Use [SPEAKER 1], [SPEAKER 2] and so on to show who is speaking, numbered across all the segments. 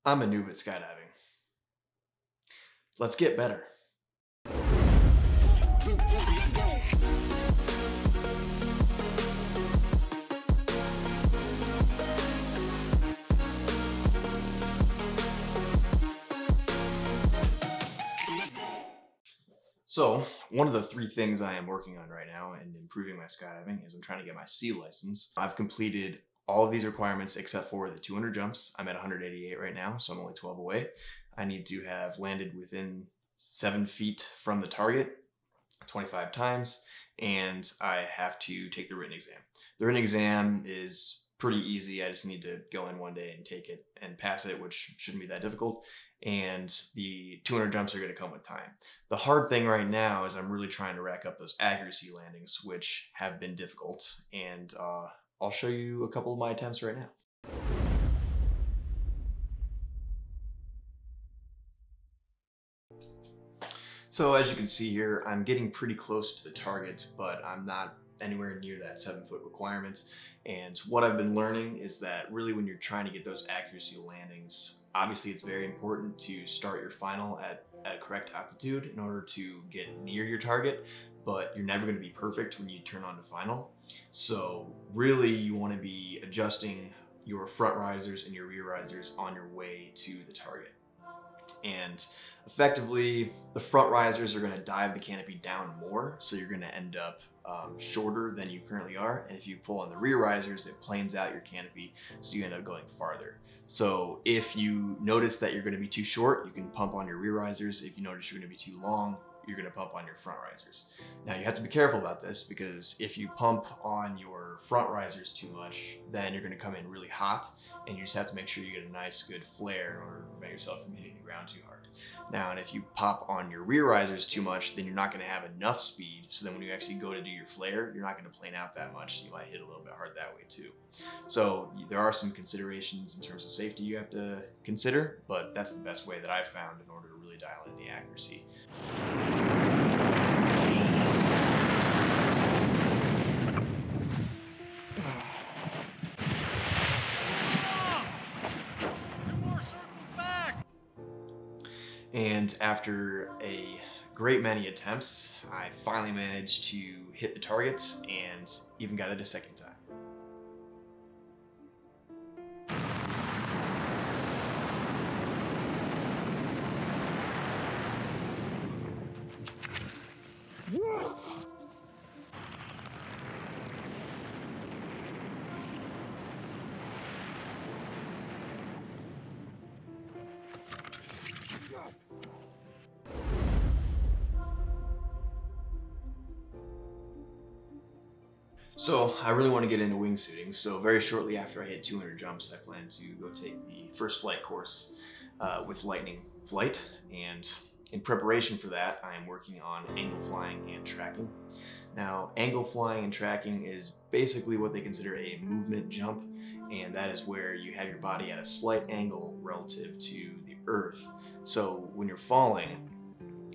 [SPEAKER 1] I'm a noob at skydiving. Let's get better. So, one of the three things I am working on right now and improving my skydiving is I'm trying to get my C license. I've completed all of these requirements except for the 200 jumps. I'm at 188 right now, so I'm only 12 away. I need to have landed within 7 feet from the target 25 times, and I have to take the written exam. The written exam is pretty easy. I just need to go in one day and take it and pass it, which shouldn't be that difficult. And the 200 jumps are going to come with time. The hard thing right now is I'm really trying to rack up those accuracy landings, which have been difficult. And I'll show you a couple of my attempts right now. So as you can see here, I'm getting pretty close to the target, but I'm not anywhere near that 7-foot requirement. And what I've been learning is that really when you're trying to get those accuracy landings, obviously it's very important to start your final at a correct altitude in order to get near your target, but you're never going to be perfect when you turn on to final. So really you want to be adjusting your front risers and your rear risers on your way to the target. And effectively, the front risers are going to dive the canopy down more, so you're going to end up shorter than you currently are. And if you pull on the rear risers, it planes out your canopy, so you end up going farther. So if you notice that you're going to be too short, you can pump on your rear risers. If you notice you're going to be too long, you're going to pump on your front risers. Now you have to be careful about this, because if you pump on your front risers too much, then you're going to come in really hot, and you just have to make sure you get a nice good flare in order to prevent yourself from hitting the ground too hard. Now, and if you pop on your rear risers too much, then you're not going to have enough speed, so then when you actually go to do your flare, you're not going to plane out that much, so you might hit a little bit hard that way too. So there are some considerations in terms of safety you have to consider, but that's the best way that I've found in order to really dial in the accuracy. And after a great many attempts, I finally managed to hit the targets and even got it a second time. So I really want to get into wingsuiting, so very shortly after I hit 200 jumps, I plan to go take the first flight course with Lightning Flight, and in preparation for that, I am working on angle flying and tracking. Now, angle flying and tracking is basically what they consider a movement jump, and that is where you have your body at a slight angle relative to the earth. So when you're falling,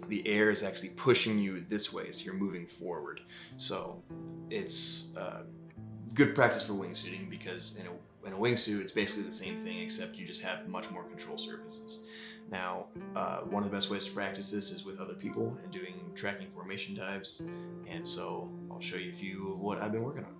[SPEAKER 1] the air is actually pushing you this way, so you're moving forward. So it's good practice for wingsuiting, because in a wingsuit, it's basically the same thing, except you just have much more control surfaces. Now, one of the best ways to practice this is with other people and doing tracking formation dives, and so I'll show you a few of what I've been working on.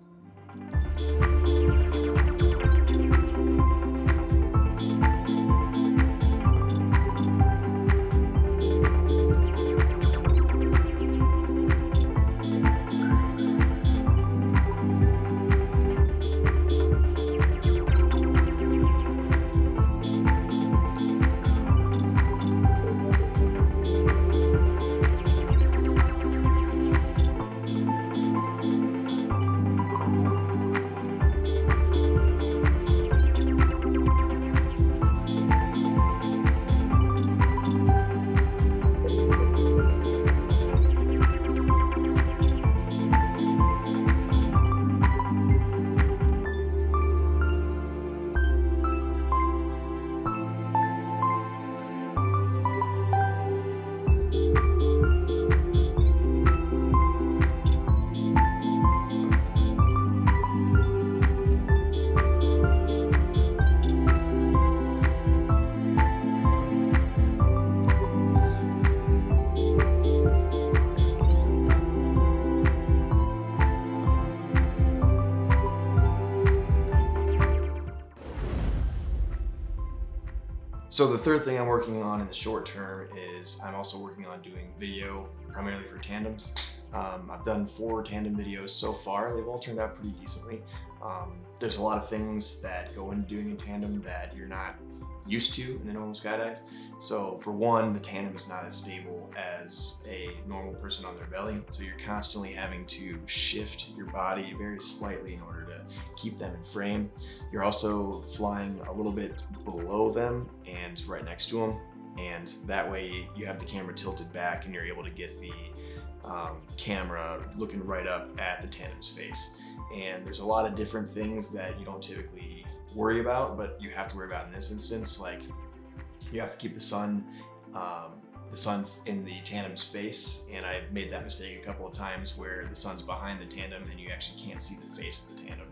[SPEAKER 1] So the third thing I'm working on in the short term is I'm also working on doing video primarily for tandems. I've done 4 tandem videos so far. They've all turned out pretty decently. There's a lot of things that go into doing a tandem that you're not used to in a normal skydive. So for one, the tandem is not as stable as a normal person on their belly. So you're constantly having to shift your body very slightly in order to keep them in frame. You're also flying a little bit below them and right next to them. And that way you have the camera tilted back and you're able to get the camera looking right up at the tandem's face. And there's a lot of different things that you don't typically worry about, but you have to worry about in this instance. Like, you have to keep the sun in the tandem's face, and I've made that mistake a couple of times where the sun's behind the tandem and you actually can't see the face of the tandem.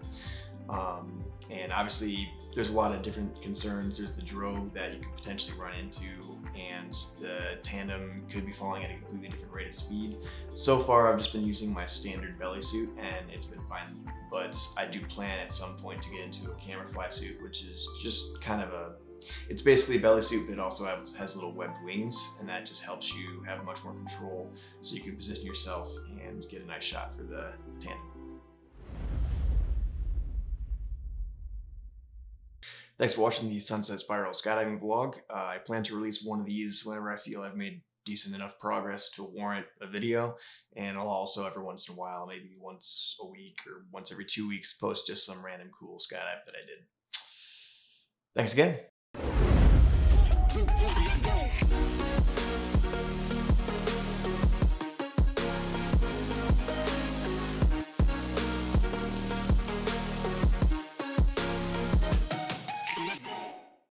[SPEAKER 1] And obviously there's a lot of different concerns. There's the drogue that you could potentially run into, and the tandem could be falling at a completely different rate of speed. So far I've just been using my standard belly suit and it's been fine, but I do plan at some point to get into a camera fly suit, which is just kind of it's basically a belly suit, but it also has little webbed wings, and that just helps you have much more control so you can position yourself and get a nice shot for the tandem. Thanks for watching the Sunset Spiral skydiving vlog. I plan to release one of these whenever I feel I've made decent enough progress to warrant a video, and I'll also every once in a while, maybe once a week or once every 2 weeks, post just some random cool skydive that I did. Thanks again.